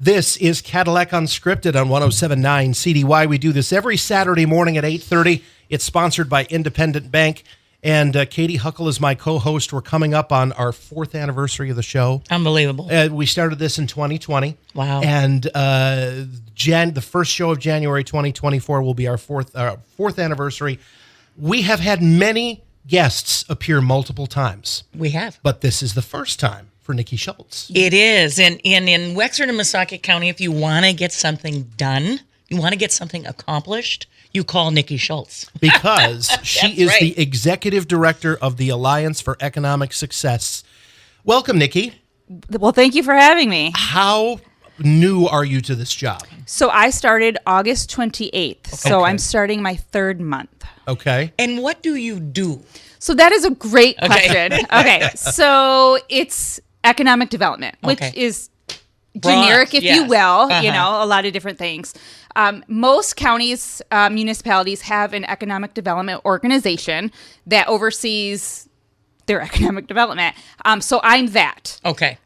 This is Cadillac Unscripted on 107.9 CDY. We do this every Saturday morning at 8:30. It's sponsored by Independent Bank. And Katie Huckle is my co-host. We're coming up on our 4th anniversary of the show. Unbelievable. We started this in 2020. Wow. And the first show of January 2024 will be our fourth anniversary. We have had many guests appear multiple times. We have. But this is the first time for Niki Schultz. It is. And in Wexford and Missaukee County, if you want to get something done, you want to get something accomplished, you call Niki Schultz. Because she is right. the executive director of the Alliance for Economic Success. Welcome, Niki. Well, thank you for having me. How new are you to this job? So I started August 28th. So Okay. I'm starting my 3rd month. Okay. And what do you do? So that is a great question. Okay. So it's economic development, which Okay. is Broad, generic, if yes. you will, Uh-huh. a lot of different things. Most counties, municipalities have an economic development organization that oversees their economic development. So I'm that. Okay.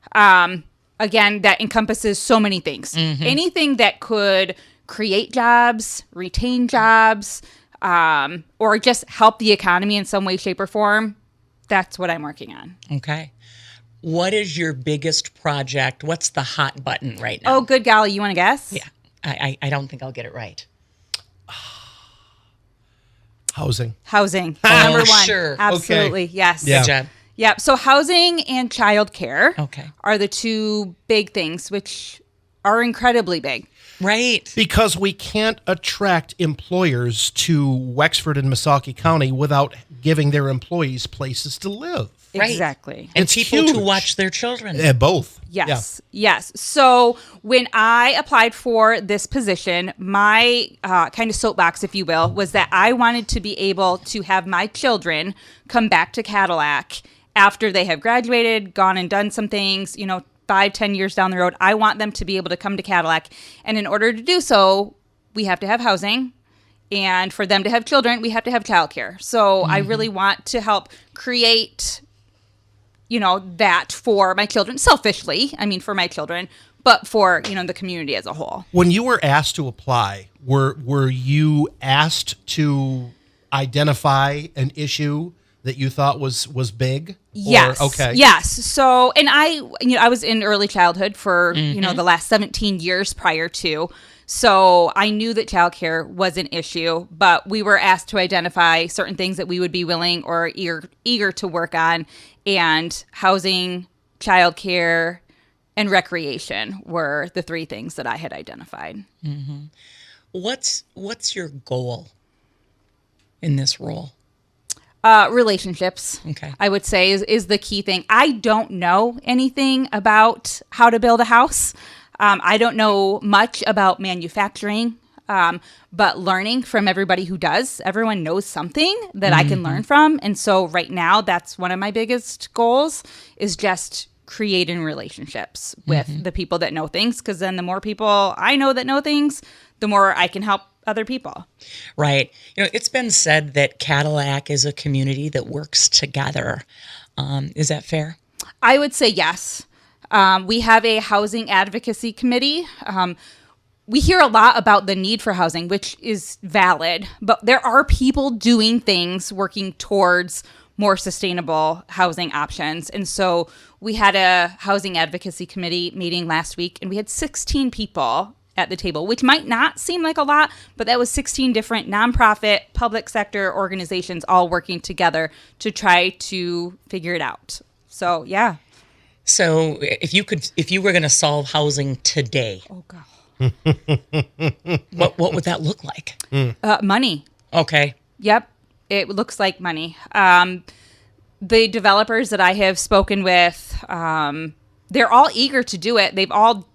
Again, that encompasses so many things. Mm-hmm. Anything that could create jobs, retain jobs, or just help the economy in some way, shape, or form. That's what I'm working on. Okay. What is your biggest project? What's the hot button right now? Oh, good golly. You want to guess? Yeah. I don't think I'll get it right. Housing. Housing. Oh, Number one. sure. Absolutely. Okay. Yes. Yeah. Good job. Yep. So housing and childcare Okay. are the two big things, which are incredibly big. Right. Because we can't attract employers to Wexford and Missaukee County without giving their employees places to live. Right. Exactly. And It's people huge. to watch their children. Both. Yes. Yes. So when I applied for this position, my kind of soapbox, if you will, was that I wanted to be able to have my children come back to Cadillac after they have graduated, gone and done some things, 5-10 years down the road. I want them to be able to come to Cadillac. And in order to do so, we have to have housing. And for them to have children, we have to have childcare. So I really want to help create that for my children, selfishly, for my children, but for, the community as a whole. When you were asked to apply, were you asked to identify an issue that you thought was big? Yes. Okay. Yes. So, and I was in early childhood for, the last 17 years prior to. So I knew that childcare was an issue, but we were asked to identify certain things that we would be willing or eager to work on, and housing, childcare, and recreation were the 3 things that I had identified. Mm-hmm. What's your goal in this role? Relationships, Okay. I would say is the key thing. I don't know anything about how to build a house. I don't know much about manufacturing, but learning from everybody who does. Everyone knows something that I can learn from. And so right now, that's one of my biggest goals, is just creating relationships with the people that know things. Because then the more people I know that know things, the more I can help other people. Right. It's been said that Cadillac is a community that works together. Is that fair? I would say yes. We have a housing advocacy committee. We hear a lot about the need for housing, which is valid, but there are people doing things working towards more sustainable housing options. And so we had a housing advocacy committee meeting last week, and we had 16 people at the table, which might not seem like a lot, but that was 16 different nonprofit, public sector organizations all working together to try to figure it out. So, yeah. So if you were going to solve housing today, Oh, God. what would that look like? Money. Okay. Yep. It looks like money. The developers that I have spoken with, they're all eager to do it. They've all,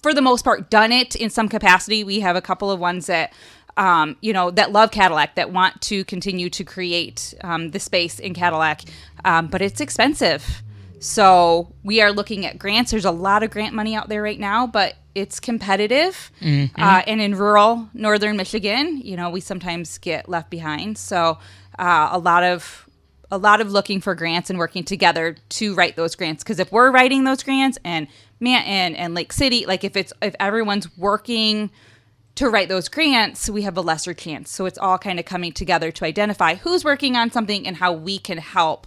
for the most part, done it in some capacity. We have a couple of ones that, that love Cadillac, that want to continue to create the space in Cadillac, but it's expensive. So we are looking at grants. There's a lot of grant money out there right now, but it's competitive. And in rural northern Michigan, we sometimes get left behind. So a lot of a lot of looking for grants and working together to write those grants. Because if we're writing those grants and Manton and Lake City, like if everyone's working to write those grants, we have a lesser chance. So it's all kind of coming together to identify who's working on something and how we can help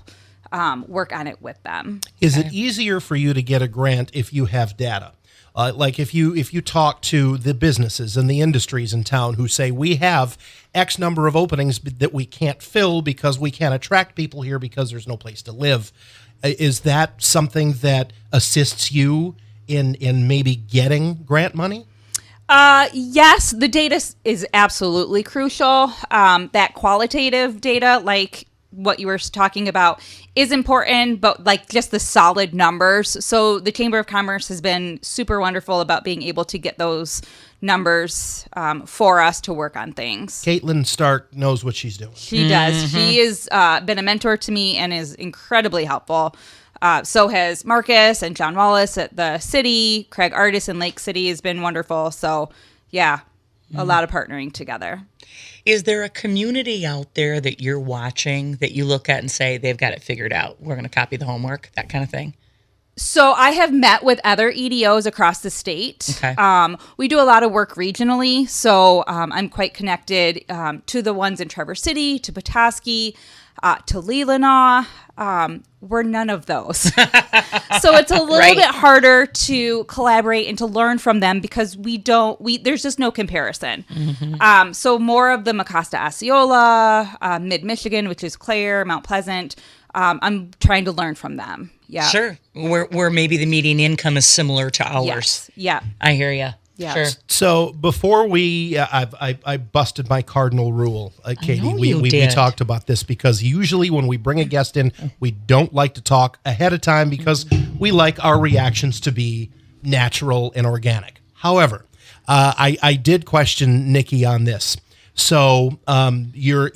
work on it with them. Is it easier for you to get a grant if you have data? Like if you talk to the businesses and the industries in town who say we have X number of openings that we can't fill because we can't attract people here because there's no place to live, is that something that assists you in maybe getting grant money? Yes, the data is absolutely crucial. That qualitative data, like what you were talking about, is important, but like just the solid numbers. So the Chamber of Commerce has been super wonderful about being able to get those numbers for us to work on things. Caitlin Stark knows what she's doing. She does. She has been a mentor to me and is incredibly helpful. So has Marcus and John Wallace at the city. Craig Artis in Lake City has been wonderful. So yeah, a lot of partnering together. Is there a community out there that you're watching that you look at and say, they've got it figured out, we're going to copy the homework, that kind of thing? So I have met with other EDOs across the state. Okay. We do a lot of work regionally. So I'm quite connected to the ones in Traverse City, to Petoskey, to Leelanau. We're none of those. So it's a little bit harder to collaborate and to learn from them because there's just no comparison. So more of the Mecosta Osceola, Mid-Michigan, which is Clare, Mount Pleasant, I'm trying to learn from them. Yeah. Sure. Where maybe the median income is similar to ours. Yes. Yeah. I hear you. Yeah. Sure. So before we, I busted my cardinal rule, Katie. know We you did. talked about this because usually when we bring a guest in, we don't like to talk ahead of time because we like our reactions to be natural and organic. However, I did question Niki on this. So you're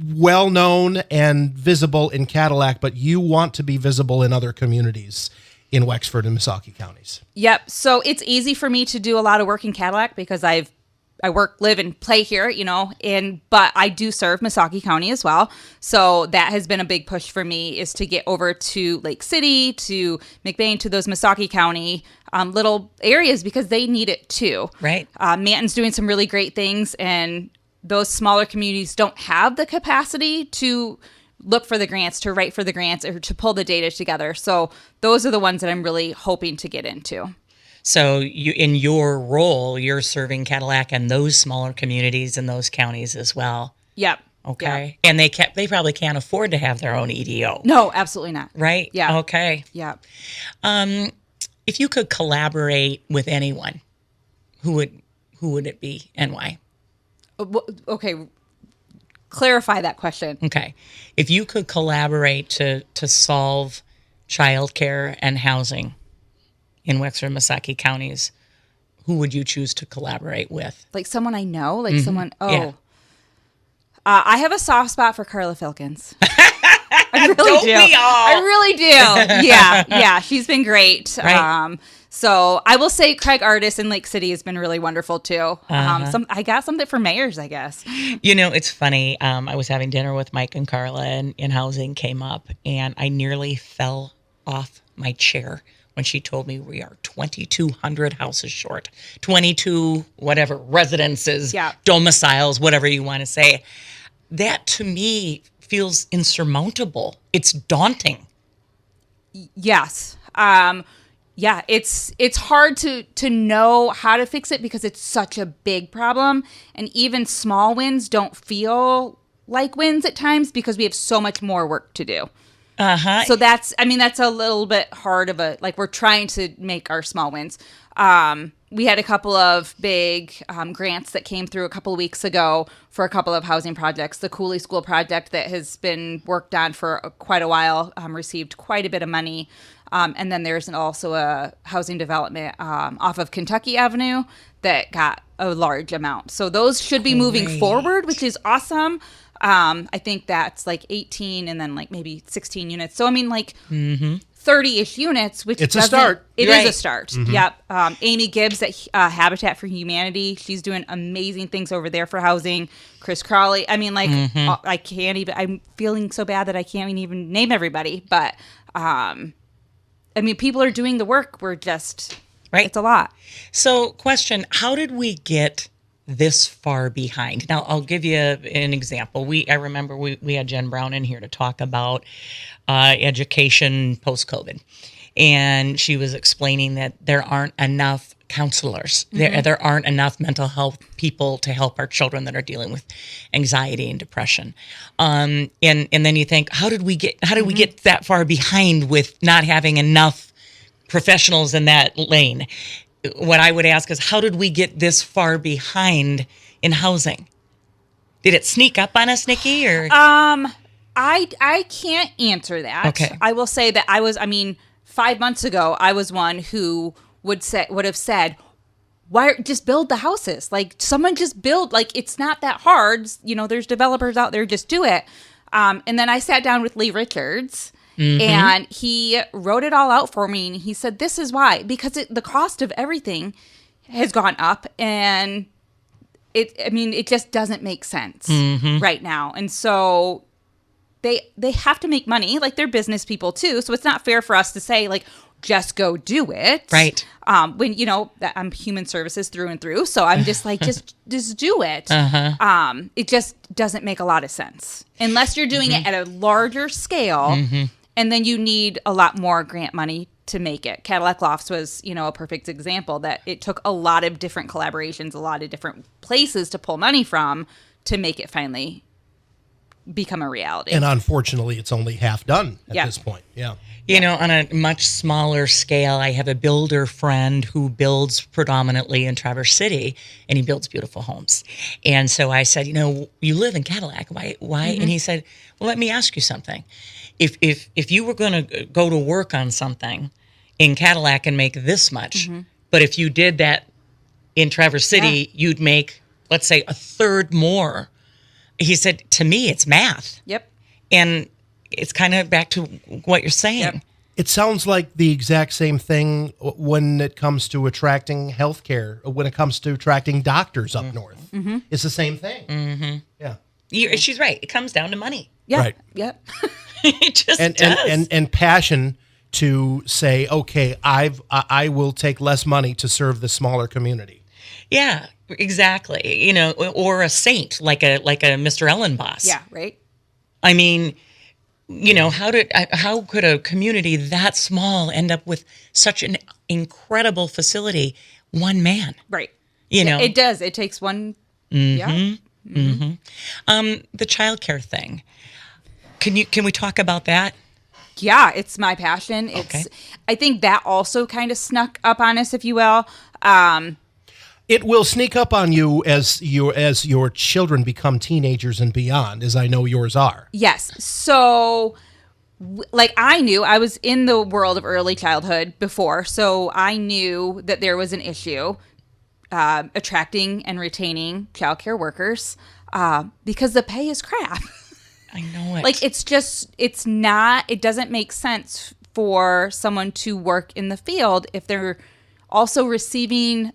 well known and visible in Cadillac, but you want to be visible in other communities in Wexford and Missaukee counties. Yep. So it's easy for me to do a lot of work in Cadillac because I work, live, and play here, but I do serve Missaukee County as well. So that has been a big push for me, is to get over to Lake City, to McBain, to those Missaukee County little areas because they need it too. Right. Manton's doing some really great things, and those smaller communities don't have the capacity to look for the grants, to write for the grants, or to pull the data together. So those are the ones that I'm really hoping to get into. So in your role, you're serving Cadillac and those smaller communities in those counties as well. Yep. Okay. And they probably can't afford to have their own EDO. No, absolutely not. Right? Yeah. Okay. Yeah. If you could collaborate with anyone, who would it be and why? Okay. Clarify that question. Okay. If you could collaborate to solve childcare and housing in Wexford and Missaukee counties, who would you choose to collaborate with? Like someone I know? Like someone, Yeah. I have a soft spot for Carla Filkins. I really Don't do. we all? I really do. Yeah. She's been great. Right. So I will say Craig Artis in Lake City has been really wonderful too. I got something for mayors, I guess. It's funny. I was having dinner with Mike and Carla, and housing came up, and I nearly fell off my chair when she told me we are 2,200 houses short, 22 whatever residences, domiciles, whatever you want to say. That to me feels insurmountable. It's daunting. Yes. Yeah, it's hard to know how to fix it because it's such a big problem, and even small wins don't feel like wins at times because we have so much more work to do. So that's a little bit hard of we're trying to make our small wins. We had a couple of big grants that came through a couple of weeks ago for a couple of housing projects. The Cooley School project that has been worked on for quite a while received quite a bit of money. And then there's also a housing development off of Kentucky Avenue that got a large amount. So those should be moving forward, which is awesome. I think that's like 18 and then like maybe 16 units. So, 30-ish units, which It's a start. It Right. is a start. Yep. Amy Gibbs at Habitat for Humanity, she's doing amazing things over there for housing. Chris Crawley. I mean, like, I can't even. I'm feeling so bad that I can't even name everybody. But I mean, people are doing the work. We're just Right. It's a lot. So, question, how did we get this far behind? Now, I'll give you an example. I remember we had Jen Brown in here to talk about education post-COVID. And she was explaining that there aren't enough counselors. There aren't enough mental health people to help our children that are dealing with anxiety and depression. And then you think, how did we get that far behind with not having enough professionals in that lane? What I would ask is, how did we get this far behind in housing? Did it sneak up on us, Niki? Or I can't answer that. Okay. I will say that 5 months ago, I was one who would have said, why just build the houses? Like, someone just build, like, it's not that hard. You know, there's developers out there, just do it. And then I sat down with Lee Richards, and he wrote it all out for me. And he said, this is why, because the cost of everything has gone up, and it just doesn't make sense right now. And so they have to make money, like, they're business people too. So it's not fair for us to say, like, just go do it. Right. When, I'm human services through and through. So I'm just like, just do it. It just doesn't make a lot of sense unless you're doing it at a larger scale. And then you need a lot more grant money to make it. Cadillac Lofts was, a perfect example that it took a lot of different collaborations, a lot of different places to pull money from to make it finally become a reality. And unfortunately, it's only half done at this point. Yeah. On a much smaller scale, I have a builder friend who builds predominantly in Traverse City, and he builds beautiful homes. And so I said, you live in Cadillac. Why? And he said, well, let me ask you something. If you were going to go to work on something in Cadillac and make this much, but if you did that in Traverse City, you'd make, let's say, a third more. He said, to me, it's math. Yep. And it's kind of back to what you're saying. Yep. It sounds like the exact same thing when it comes to attracting healthcare, when it comes to attracting doctors up north. It's the same thing. Yeah. She's right. It comes down to money. Yep. Right. Yep. It just does. And passion to say, okay, I will take less money to serve the smaller community. Yeah, exactly. Or a saint like a Mr. Ellenboss. Yeah. Right. I mean, how could a community that small end up with such an incredible facility? One man. Right. It does. It takes one. Yeah. The childcare thing. Can we talk about that? Yeah, it's my passion. I think that also kind of snuck up on us, if you will. It will sneak up on you as your children become teenagers and beyond, as I know yours are. Yes. So, I knew I was in the world of early childhood before, so I knew that there was an issue attracting and retaining childcare workers because the pay is crap. I know it. It doesn't make sense for someone to work in the field if they're also receiving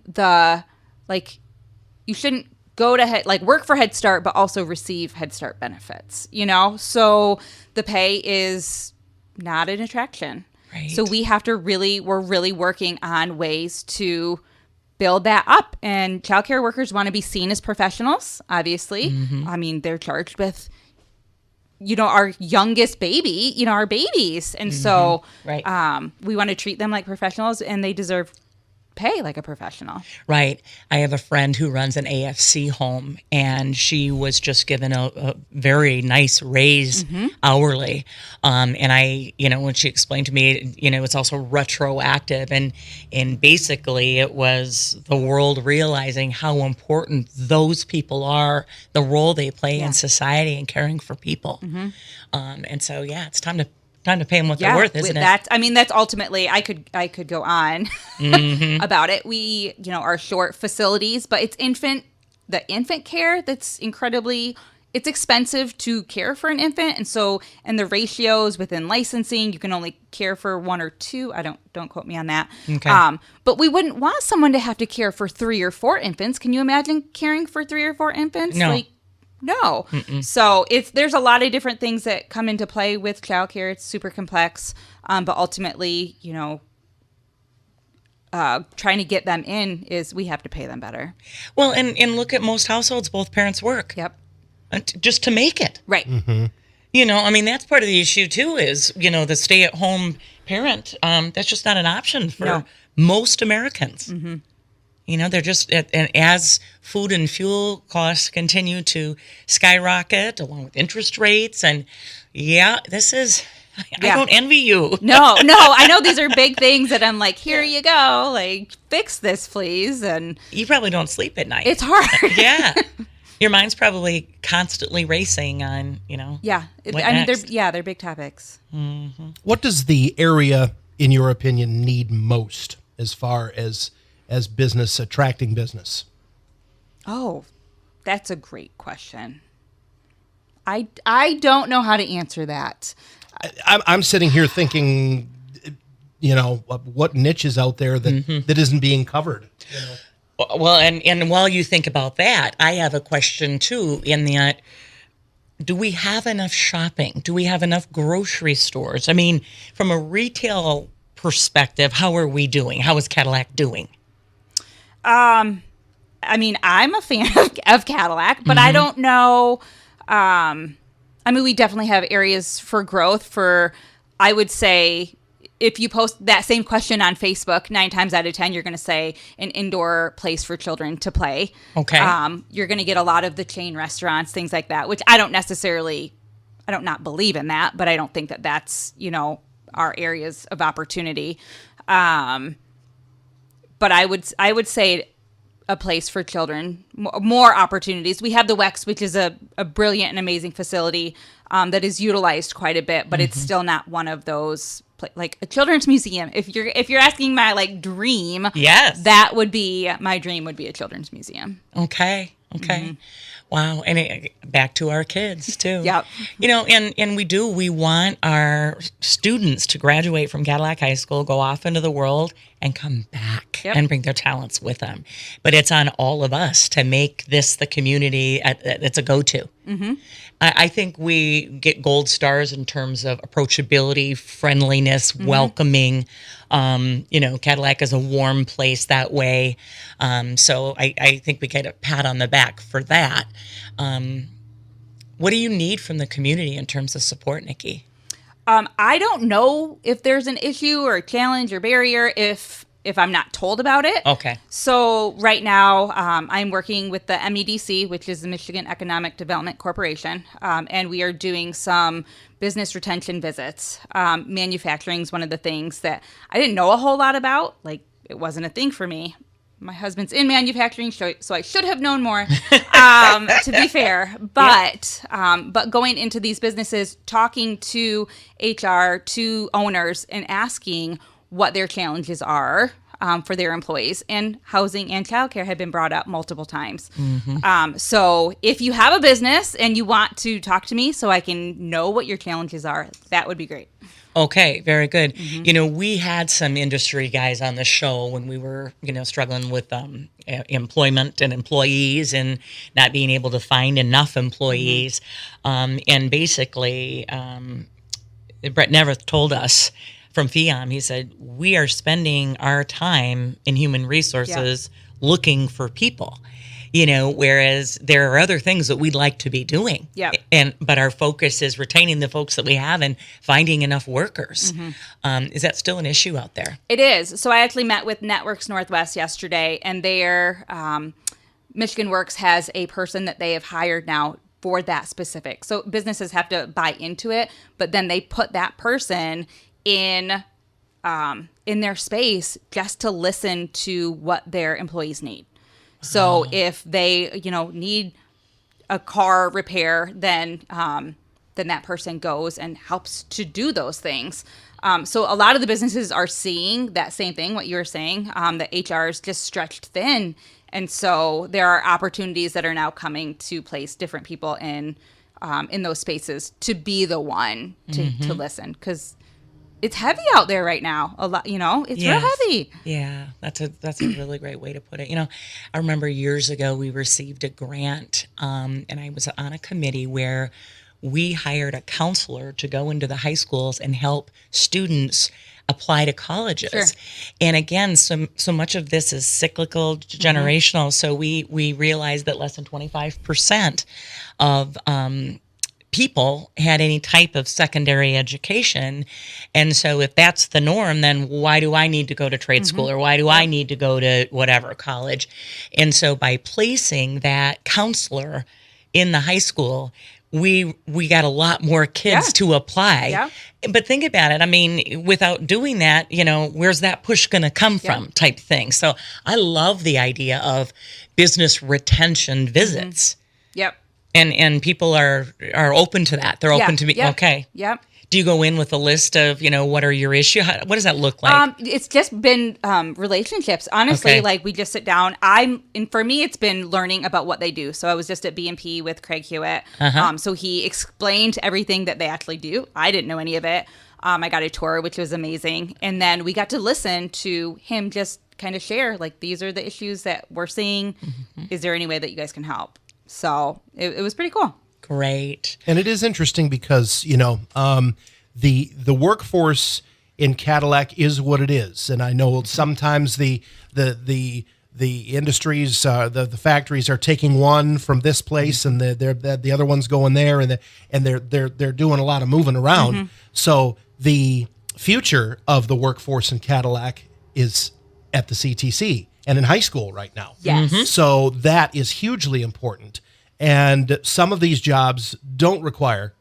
you shouldn't go to work for Head Start, but also receive Head Start benefits, So the pay is not an attraction. Right. So we're really working on ways to build that up. And childcare workers want to be seen as professionals, obviously. I mean, they're charged with our youngest baby, our babies. And so Right. We want to treat them like professionals, and they deserve pay like a professional. Right. I have a friend who runs an AFC home, and she was just given a very nice raise hourly. And I, when she explained to me, it's also retroactive. And basically it was the world realizing how important those people are, the role they play in society and caring for people. And so, it's time to pay them what they're worth, isn't it? That's ultimately, I could go on about it. We, are short facilities, but it's the infant care that's incredibly it's expensive to care for an infant, and so the ratios within licensing, you can only care for 1 or 2. Don't quote me on that. Okay. But we wouldn't want someone to have to care for 3 or 4 infants. Can you imagine caring for 3 or 4 infants? No. No. Mm-mm. So there's a lot of different things that come into play with childcare. It's super complex, but ultimately, trying to get them in is we have to pay them better. Well, and look at most households, both parents work. Yep. Just to make it. Right. Mm-hmm. That's part of the issue too is, the stay-at-home parent, that's just not an option for most Americans. Mm-hmm. They're just, and as food and fuel costs continue to skyrocket along with interest rates, and this is, I don't envy you. No, I know these are big things that I'm like, here you go, like, fix this, please. And you probably don't sleep at night. It's hard. Yeah. Your mind's probably constantly racing on, Yeah. They're big topics. Mm-hmm. What does the area, in your opinion, need most as far as business, attracting business? Oh, that's a great question. I don't know how to answer that. I'm sitting here thinking, what niche is out there that isn't being covered? Well, and while you think about that, I have a question too, in that, do we have enough shopping? Do we have enough grocery stores? I mean, from a retail perspective, how are we doing? How is Cadillac doing? I'm a fan of Cadillac, but I don't know. We definitely have areas for growth I would say, if you post that same question on Facebook, 9 times out of 10, you're going to say an indoor place for children to play. Okay. You're going to get a lot of the chain restaurants, things like that, which I don't not believe in that, but I don't think that that's, our areas of opportunity. But I would say a place for children, more opportunities. We have the WEX, which is a brilliant and amazing facility that is utilized quite a bit, but it's still not one of those, like a children's museum. If you're asking my dream, yes, that would be my dream. Would be a children's museum. Okay. Mm-hmm. Wow. And back to our kids too. Yep. And we want our students to graduate from Cadillac High School, go off into the world, and come back and bring their talents with them. But it's on all of us to make this the community it's a go-to. Mm-hmm. I think we get gold stars in terms of approachability, friendliness, welcoming. Cadillac is a warm place that way. So I think we get a pat on the back for that. What do you need from the community in terms of support, Niki? I don't know if there's an issue or a challenge or barrier if I'm not told about it. Okay. So right now, I'm working with the MEDC, which is the Michigan Economic Development Corporation, and we are doing some business retention visits. Manufacturing is one of the things that I didn't know a whole lot about. Like, it wasn't a thing for me. My husband's in manufacturing, so I should have known more, to be fair. But going into these businesses, talking to HR, to owners, and asking what their challenges are for their employees. And housing and childcare have been brought up multiple times. Mm-hmm. So if you have a business and you want to talk to me so I can know what your challenges are, that would be great. Okay, very good. Mm-hmm. We had some industry guys on the show when we were, struggling with employment and employees and not being able to find enough employees. Mm-hmm. And basically, Brett Neverth told us from FIAM, he said, we are spending our time in human resources looking for people. Whereas there are other things that we'd like to be doing. Yeah. But our focus is retaining the folks that we have and finding enough workers. Mm-hmm. Is that still an issue out there? It is. So I actually met with Networks Northwest yesterday, and their Michigan Works has a person that they have hired now for that specific. So businesses have to buy into it, but then they put that person in their space just to listen to what their employees need. So if they, need a car repair, then that person goes and helps to do those things. So a lot of the businesses are seeing that same thing, what you were saying, that HR is just stretched thin. And so there are opportunities that are now coming to place different people in those spaces to be the one to listen, because it's heavy out there right now. A lot, it's real heavy. Yeah, that's a really great way to put it. I remember years ago we received a grant, and I was on a committee where we hired a counselor to go into the high schools and help students apply to colleges. Sure. And again, so much of this is cyclical, generational. So we realized that less than 25% of people had any type of secondary education. And so if that's the norm, then why do I need to go to trade school, or why do I need to go to whatever college? And so by placing that counselor in the high school, we got a lot more kids to apply. Yeah. But think about it. I mean, without doing that, where's that push going to come from type thing? So I love the idea of business retention visits. Yep. And people are open to that. They're open to me. Yep. Okay. Yep. Do you go in with a list of, what are your issues? What does that look like? It's just been relationships. Honestly, like we just sit down. And for me, it's been learning about what they do. So I was just at B&P with Craig Hewitt. So he explained everything that they actually do. I didn't know any of it. I got a tour, which was amazing. And then we got to listen to him just kind of share, like, these are the issues that we're seeing. Is there any way that you guys can help? So it was pretty cool. Great. And it is interesting because, the workforce in Cadillac is what it is. And I know sometimes the industries, the factories are taking one from this place and the other one's going there, and they're doing a lot of moving around. So the future of the workforce in Cadillac is at the CTC and in high school right now. Yes. So that is hugely important. And some of these jobs don't require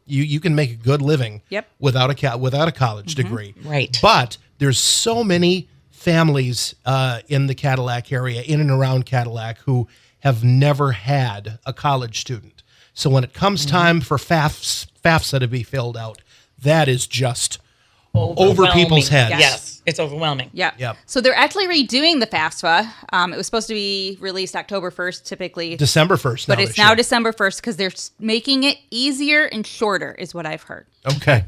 you can make a good living without a college degree. Right. But there's so many families in the Cadillac area, in and around Cadillac, who have never had a college student. So when it comes time for FAFSA to be filled out, that is just over people's heads. Yes, it's overwhelming. Yeah. Yep. So they're actually redoing the FAFSA. It was supposed to be released October 1st, typically. December 1st. But it's now December 1st because they're making it easier and shorter, is what I've heard. Okay.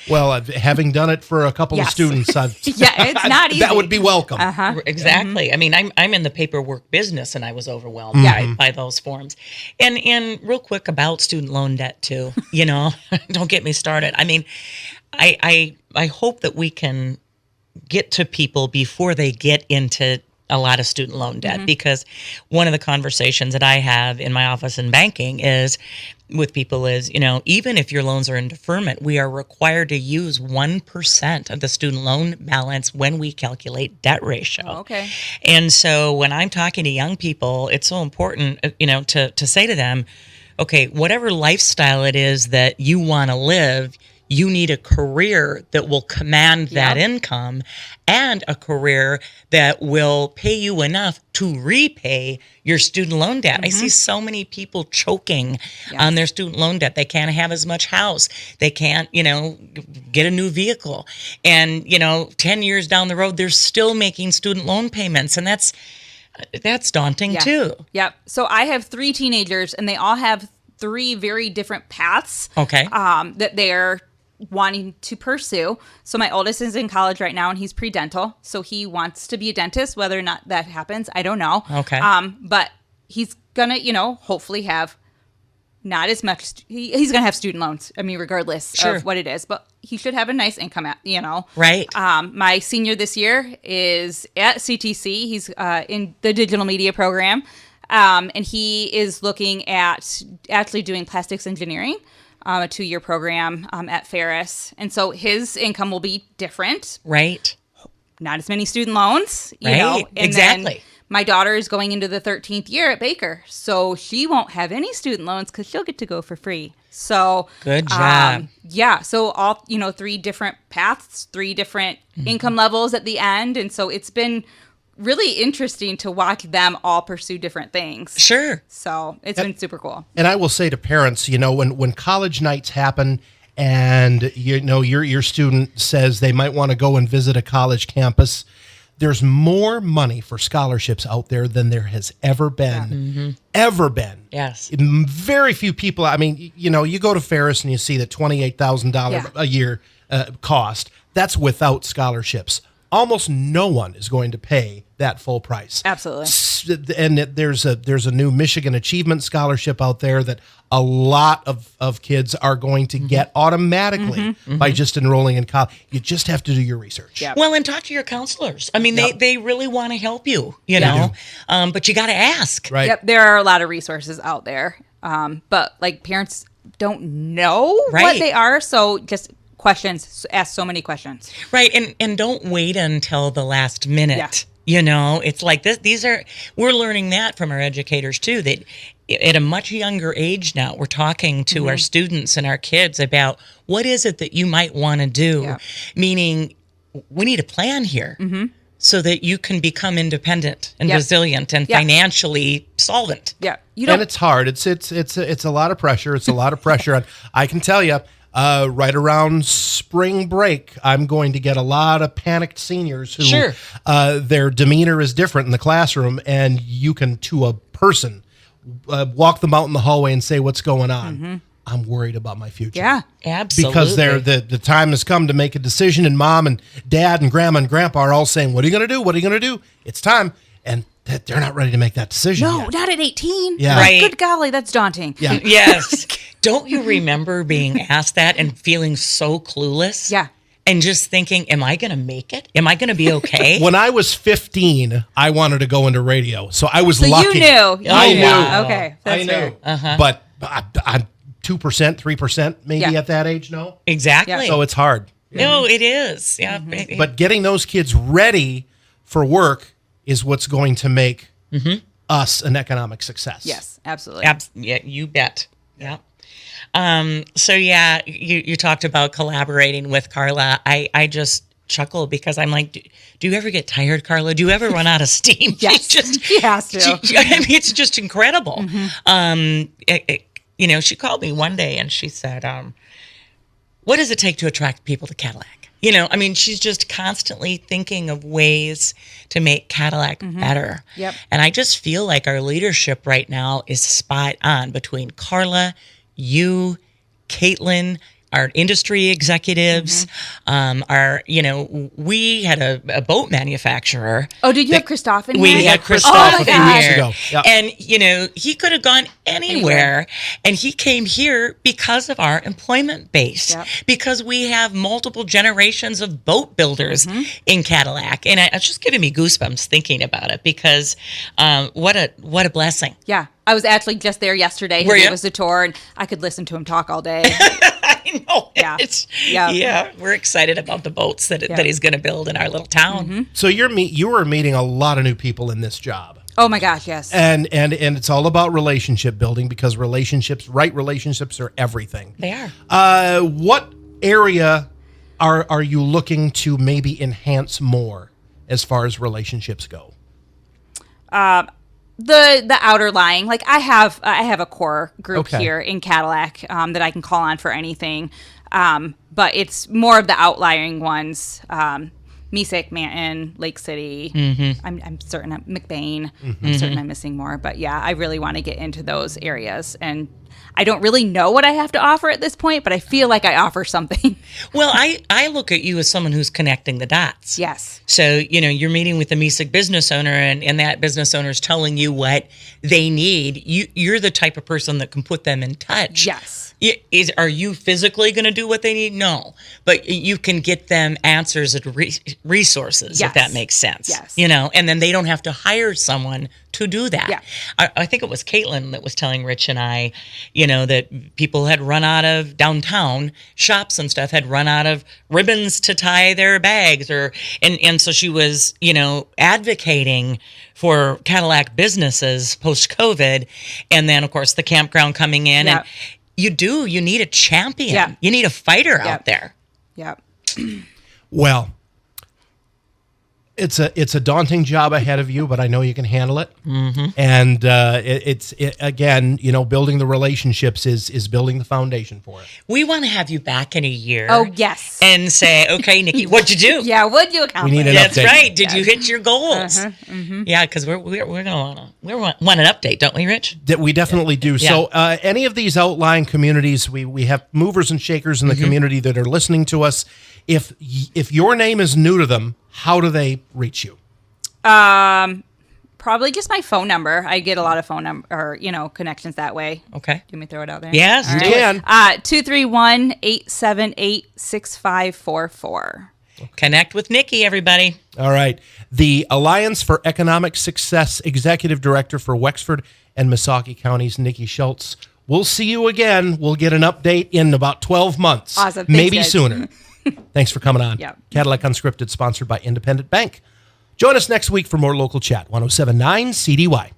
Well, having done it for a couple of students, it's not easy. That would be welcome. Exactly. I mean, I'm in the paperwork business, and I was overwhelmed by those forms. And real quick about student loan debt too. Don't get me started. I mean, I hope that we can get to people before they get into a lot of student loan debt, because one of the conversations that I have in my office in banking is with people is, even if your loans are in deferment, we are required to use 1% of the student loan balance when we calculate debt ratio. Oh, okay. And so when I'm talking to young people, it's so important, to say to them, okay, whatever lifestyle it is that you want to live, you need a career that will command that income, and a career that will pay you enough to repay your student loan debt. I see so many people choking on their student loan debt. They can't have as much house. They can't, get a new vehicle. And, 10 years down the road, they're still making student loan payments. And that's daunting too. Yep. So I have 3 teenagers, and they all have 3 very different paths. Okay. That they're wanting to pursue. So my oldest is in college right now, and he's pre-dental. So he wants to be a dentist. Whether or not that happens, I don't know. Okay. But he's gonna, hopefully have not as much. He's gonna have student loans. I mean, regardless of what it is, but he should have a nice income. Right. My senior this year is at CTC. He's in the digital media program, and he is looking at actually doing plastics engineering. A 2-year program at Ferris. And so his income will be different. Right. Not as many student loans, you know. And exactly. Then my daughter is going into the 13th year at Baker. So she won't have any student loans because she'll get to go for free. So good job. So all, 3 different paths, 3 different income levels at the end. And so it's been really interesting to watch them all pursue different things. Sure. So it's been super cool. And I will say to parents, when college nights happen and your student says they might want to go and visit a college campus, there's more money for scholarships out there than there has ever been. Ever been. Yes. Very few people. I mean, you go to Ferris and you see the $28,000 a year cost. That's without scholarships. Almost no one is going to pay that full price. Absolutely. And there's a new Michigan Achievement Scholarship out there that a lot of kids are going to get automatically by just enrolling in college. You just have to do your research. Yep. Well, and talk to your counselors. I mean, they really want to help you, know, but you got to ask. Right. Yep. There are a lot of resources out there. But like parents don't know what Right. they are. So just questions, ask so many questions. Right. And don't wait until the last minute. Yeah. You know, it's like this. We're learning that from our educators too, that at a much younger age now, we're talking to our students and our kids about what is it that you might want to do, Yeah. meaning we need a plan here so that you can become independent and Yep. resilient and Yep. financially solvent. Yeah. You And don't. it's hard. It's a lot of pressure. It's a lot of pressure. And I can tell you, right around spring break, I'm going to get a lot of panicked seniors who Sure. Their demeanor is different in the classroom, and you can, to a person, walk them out in the hallway and say, "What's going on?" I'm worried about my future. Yeah. Absolutely. Because the time has come to make a decision, and mom and dad and grandma and grandpa are all saying, "What are you going to do? What are you going to do?" It's time, and they're not ready to make that decision No, yet. not at 18. Yeah. Right. Good golly, that's daunting. Yeah. Yes. Don't you remember being asked that and feeling so clueless? Yeah. And just thinking, am I going to make it? Am I going to be okay? When I was 15, I wanted to go into radio, so I was So lucky. you knew. I knew. wow. Okay. I That's knew. fair. But I'm 2%, 3% maybe Yeah. at that age. No, Exactly. Yeah. so it's hard. No, it is. Yeah. But getting those kids ready for work is what's going to make us an economic success. Yes, absolutely. Yeah, you bet. Yeah. So yeah, you talked about collaborating with Carla. I just chuckle because I'm like, do you ever get tired, Carla? Do you ever run out of steam? Yes. She has to. I mean, it's just incredible. She called me one day and she said, what does it take to attract people to Cadillac? I mean, she's just constantly thinking of ways to make Cadillac better. Yep. And I just feel like our leadership right now is spot on between Carla, you, Caitlin, our industry executives, we had a boat manufacturer. Oh, did you have Christoph in We here? had Oh, Christoph my in gosh. here. ago. Yep. And, he could have gone anywhere. And he came here because of our employment base, Yep. because we have multiple generations of boat builders in Cadillac. And it's just giving me goosebumps thinking about it because what a blessing. Yeah. I was actually just there yesterday. He Were gave you? us a tour, and I could listen to him talk all day. I know. Yeah. Yeah. Yeah. We're excited about the boats that he's going to build in our little town. So you were meeting a lot of new people in this job. Oh my gosh, yes. And it's all about relationship building because right relationships are everything. They are. What area are you looking to maybe enhance more as far as relationships go? The outer lying, like I have a core group Okay. here in Cadillac that I can call on for anything, but it's more of the outlying ones. Missaukee, Manton, Lake City. I'm certain McBain. I'm certain I'm missing more, but yeah, I really want to get into those areas, and I don't really know what I have to offer at this point, but I feel like I offer something. Well, I look at you as someone who's connecting the dots. Yes. So, you're meeting with the Missaukee business owner and that business owner is telling you what they need. You're the type of person that can put them in touch. Yes. Are you physically going to do what they need? No. But you can get them answers and resources, Yes. if that makes sense. Yes. And then they don't have to hire someone to do that. Yeah. I think it was Caitlin that was telling Rich and I, that people had run out of downtown shops and stuff had run out of ribbons to tie their bags and so she was, advocating for Cadillac businesses post-COVID. And then of course the campground coming in Yeah. and you need a champion. Yeah. You need a fighter out there. Yep. Well, It's a daunting job ahead of you, but I know you can handle it. Mm-hmm. And again, building the relationships is building the foundation for it. We want to have you back in a year. Oh, yes. And say, okay, Niki, what'd you do? Yeah, what'd you accomplish? We need an That's update. right. Did you hit your goals? Yeah, because we're gonna want an update, don't we, Rich? That we definitely do. Yeah. So any of these outlying communities, we have movers and shakers in the community that are listening to us. If your name is new to them, how do they reach you? Probably just my phone number. I get a lot of phone number or connections that way. Okay. Do me throw it out there? Yes, All do it. 231-878-6544. Connect with Niki, everybody. All right. The Alliance for Economic Success Executive Director for Wexford and Missaukee Counties, Niki Schultz. We'll see you again. We'll get an update in about 12 months. Awesome. Thanks, Maybe guys. sooner. Thanks for coming on. Yeah. Cadillac Unscripted, sponsored by Independent Bank. Join us next week for more local chat. 107.9 CDY.